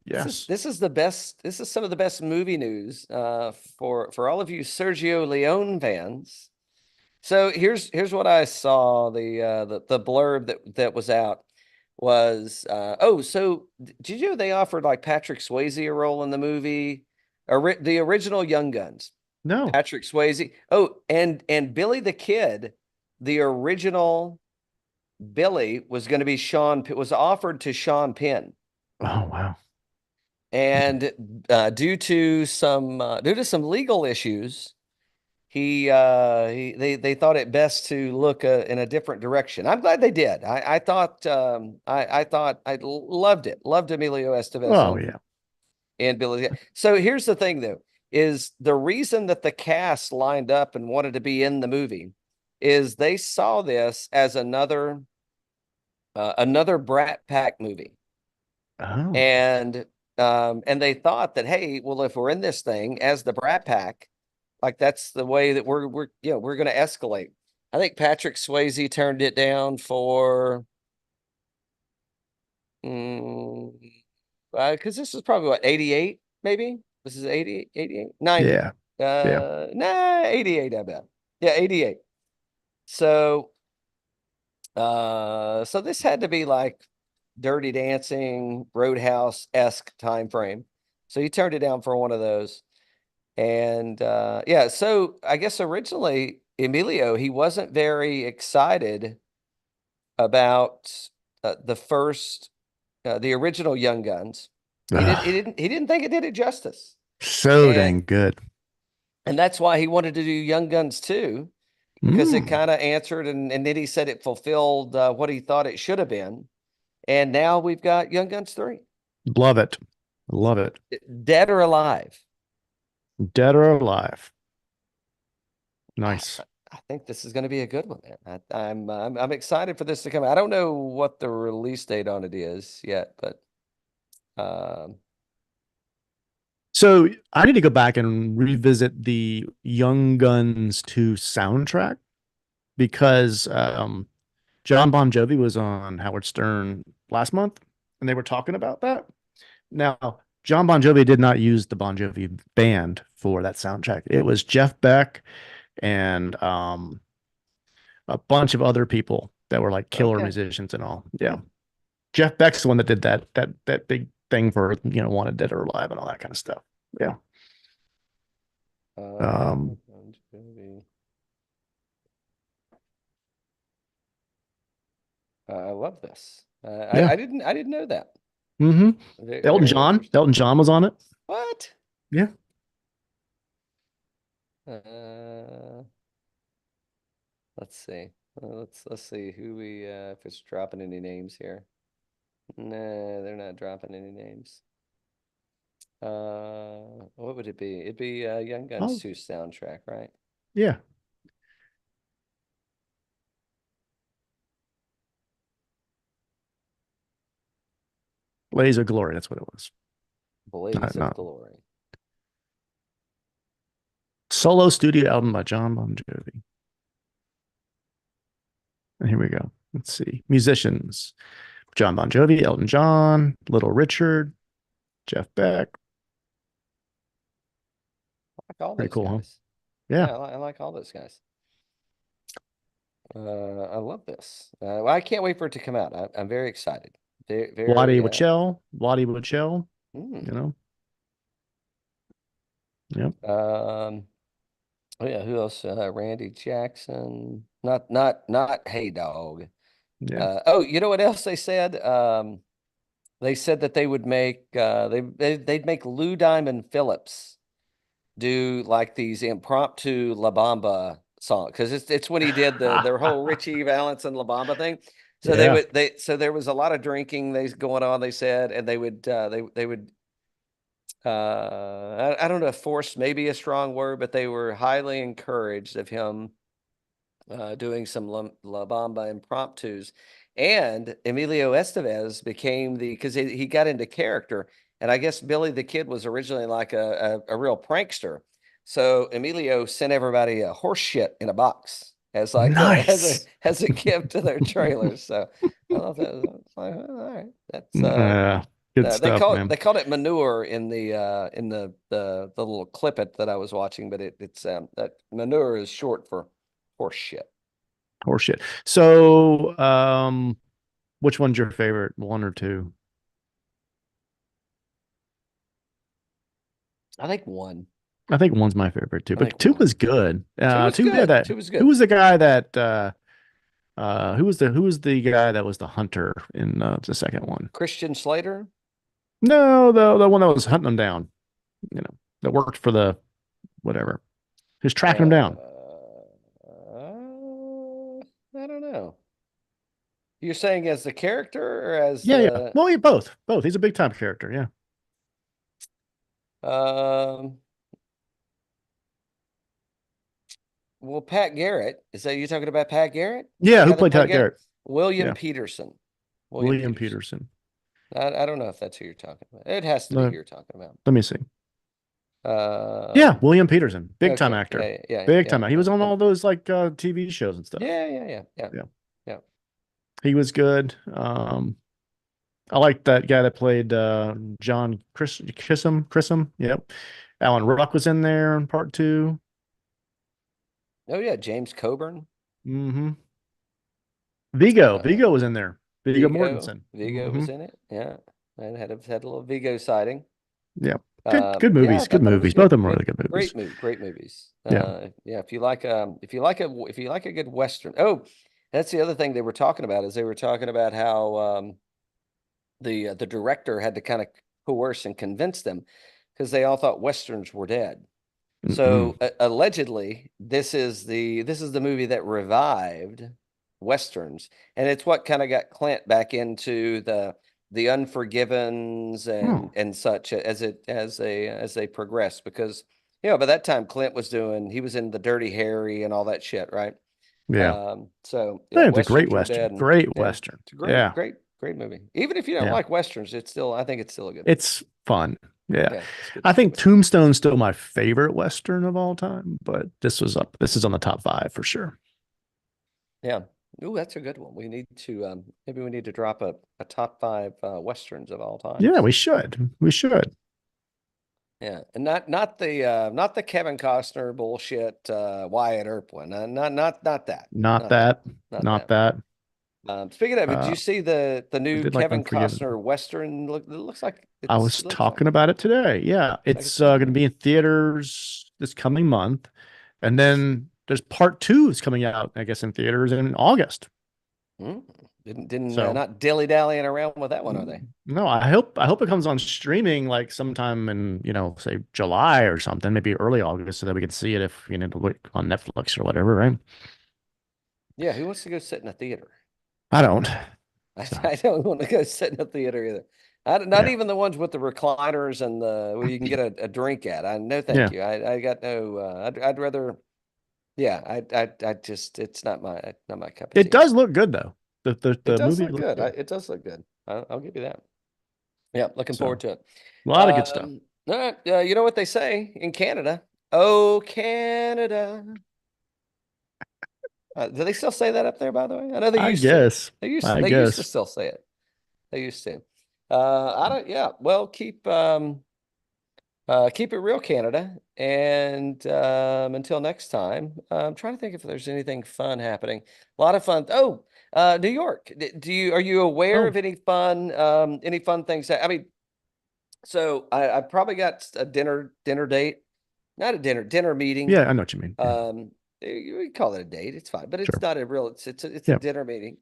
yes. This is the best. This is some of the best movie news for all of you Sergio Leone fans. So here's what I saw. The blurb that was out was so did you know they offered like Patrick Swayze a role in the movie? The original Young Guns. No. Patrick Swayze. Oh, and Billy the Kid, the original Billy was going to be was offered to Sean Penn. Oh, wow. And due to some legal issues, they thought it best to look in a different direction. I'm glad they did. I thought loved it. Loved Emilio Estevez Oh, yeah. and Billy. So here's the thing though, is the reason that the cast lined up and wanted to be in the movie is they saw this as another Brat Pack movie. Oh, And they thought that, hey, well, if we're in this thing as the Brat Pack, like that's the way that we're we're going to escalate. I think Patrick Swayze turned it down for because this is probably what 88 maybe. This is 88, 88, 90. yeah. Yeah. 88 I bet. Yeah, 88. So so this had to be like Dirty Dancing, Roadhouse-esque time frame. So he turned it down for one of those. And yeah, so I guess originally Emilio, he wasn't very excited about the original Young Guns. He didn't think it did it justice. So And dang good. and that's why he wanted to do Young Guns too, because it Mm, kind of answered and then he said it fulfilled what he thought it should have been. And now we've got Young Guns 3. love it. Love it. Dead or alive. Dead or alive. I, Nice. I think this is going to be a good one, man. I'm excited for this to come out. I don't know what the release date on it is yet, but um, So I need to go back and revisit the Young Guns 2 soundtrack because John Bon Jovi was on Howard Stern last month and they were talking about that. Now, John Bon Jovi did not use the Bon Jovi band for that soundtrack. It was Jeff Beck and a bunch of other people that were like killer okay. musicians and all. Yeah. Jeff Beck's the one that did that big thing for, Wanted Dead or Alive and all that kind of stuff. Yeah. Um, Bon Jovi. I love this. yeah. I didn't know that. Mm-hmm. Elton Very John. interesting. Elton John was on it. What? Yeah. Uh, let's see. Let's see who we if it's dropping any names here. No, they're not dropping any names. What would it be? It'd be Young Guns Oh, 2 soundtrack, right? yeah. Blaze of Glory. That's what it was. Blaze of Not Glory. solo studio album by John Bon Jovi. And here we go. Let's see. Musicians. John Bon Jovi, Elton John, Little Richard, Jeff Beck. I like all Pretty those cool, huh? guys. Yeah. Yeah, I like all those guys. I love this. Well, I can't wait for it to come out. I'm very excited. Very, Waddy very Wachell, Waddy Wachell, you mm. know. Yep. Oh yeah, who else? Randy Jackson. Not Hey Dog. Yeah. Oh, you know what else they said? They said that they would make they'd make Lou Diamond Phillips do like these impromptu La Bamba song because it's when he did their whole Richie Valens and La Bamba thing. So Yeah. so there was a lot of drinking they going on. They said, and they would I don't know if forced maybe a strong word, but they were highly encouraged of him doing some La Bamba impromptus. And Emilio Estevez became because he got into character. And I guess Billy the Kid was originally like a real prankster. So Emilio sent everybody a horse shit in a box as like Nice. as a gift to their trailers. So I thought that was like, all right, that's Good stuff, man. they called it manure in the little clip it that I was watching, but it's that manure is short for Horse shit. Horseshit. So, which one's your favorite, one or two? I think one. I think one's my favorite too, I but think two one. was good. Two was Two had good. that. Two was Who good. was the guy that who was the guy that was the hunter in the second one? Christian Slater. No, the one that was hunting them down, you know, that worked for the whatever. Who's tracking them down. I don't know. You're saying as the character or as Yeah, yeah. the Well, yeah, both. Both. He's a big time character, yeah. um well, Pat Garrett. Is that you talking about Pat Garrett? Yeah, The who guy that played played Pat Garrett? Garrett? William Yeah. Peterson. William Peterson. I don't know if that's who you're talking about. It has to be who you're talking about. Let me see. Um, Yeah, William Peterson. Big time okay. actor. Yeah. Big time. He was on all those like TV shows and stuff. Yeah. Yeah. He was good. I like that guy that played John Chrism. Yep. Alan Ruck was in there in part two. Oh yeah, James Coburn. Mm-hmm. Vigo. Uh, Vigo was in there. Vigo Vigo. Mortensen. Vigo was in it. Yeah. And had a little Vigo sighting. Yeah. Good Yeah, I movies. Good thought it was movies. Both of good. them were really good movies. Great movies. Yeah. Yeah, if you like a good Western. Oh, that's the other thing they were talking about is they were talking about how the director had to kind of coerce and convince them because they all thought Westerns were dead. So allegedly, this is the movie that revived Westerns, and it's what kind of got Clint back into the Unforgivens and such as they progress because by that time Clint he was in the Dirty Harry and all that shit, right? Yeah. So Yeah, it's a great Westerns were Western. dead, Great Western. it's a Yeah. great movie. Even if you don't Yeah. like Westerns, I think it's still a good movie. It's fun. Yeah. It's good I think movie. Tombstone's still my favorite Western of all time, but this is on the top 5 for sure. Yeah. Ooh, that's a good one. We need to maybe we need to drop a top 5 Westerns of all time. Yeah, we should. We should. Yeah. And not the Kevin Costner bullshit Wyatt Earp one. Not that. Not that. Not that. Speaking of it, did you see the I new did like Kevin Unforgiven. Costner Western? It looks like I was talking about it today. Yeah, it's going to be in theaters this coming month, and then there's part 2 is coming out, I guess, in theaters in August. Didn't So not dilly dallying around with that one, are they? no, I hope it comes on streaming like sometime in say July or something, maybe early August, so that we can see it if on Netflix or whatever, right? Yeah, who wants to go sit in a theater? I don't. I don't want to go sit in a theater either. Not even the ones with the recliners and where you can get a drink at. No, thank you. I got no. I'd rather. Yeah, I just it's not my cup of tea. It does look good though. The does movie look good. good. It does look good. I'll give you that. Yeah, looking forward to it. A lot of good stuff. All right, you know what they say in Canada? Oh, Canada. Do they still say that up there, by the way? I know they used to. They used to still say it. They used to. I don't. Yeah. Well, keep it real, Canada. And until next time, I'm trying to think if there's anything fun happening. A lot of fun. Oh, New York. Are you aware of any fun things? I mean, so I probably got a dinner date, not a dinner meeting. Yeah, I know what you mean. You call it a date. It's fine, but it's Sure. not a real. It's a dinner meeting.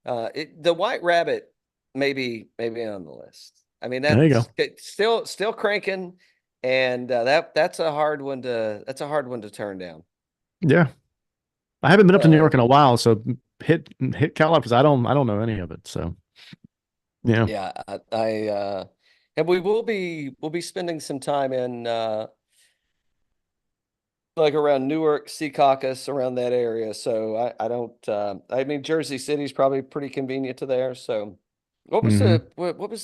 The White Rabbit maybe on the list. I mean, there you go. it's still cranking, and that's a hard one to turn down. Yeah, I haven't been up to New York in a while, so hit Cal up because I don't know any of it. So yeah, yeah, and we'll be spending some time in like around Newark, Secaucus, around that area. So I don't. I mean, Jersey City's probably pretty convenient to there. So what was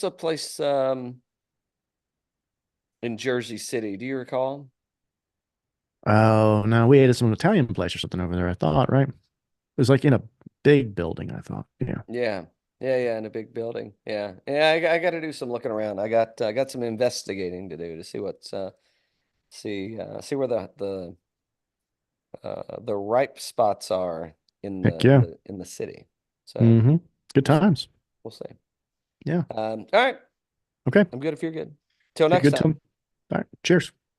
the place in Jersey City? Do you recall? Oh no, we ate at some Italian place or something over there. I thought, right? It was like in a big building. I thought, yeah. Yeah, in a big building. Yeah. I got to do some looking around. I got some investigating to do to see what's see where the ripe spots are in Heck yeah. in the city. So Good times. we'll see. Yeah. All right. Okay. I'm good if you're good. Till Okay, next good time. All right. Cheers.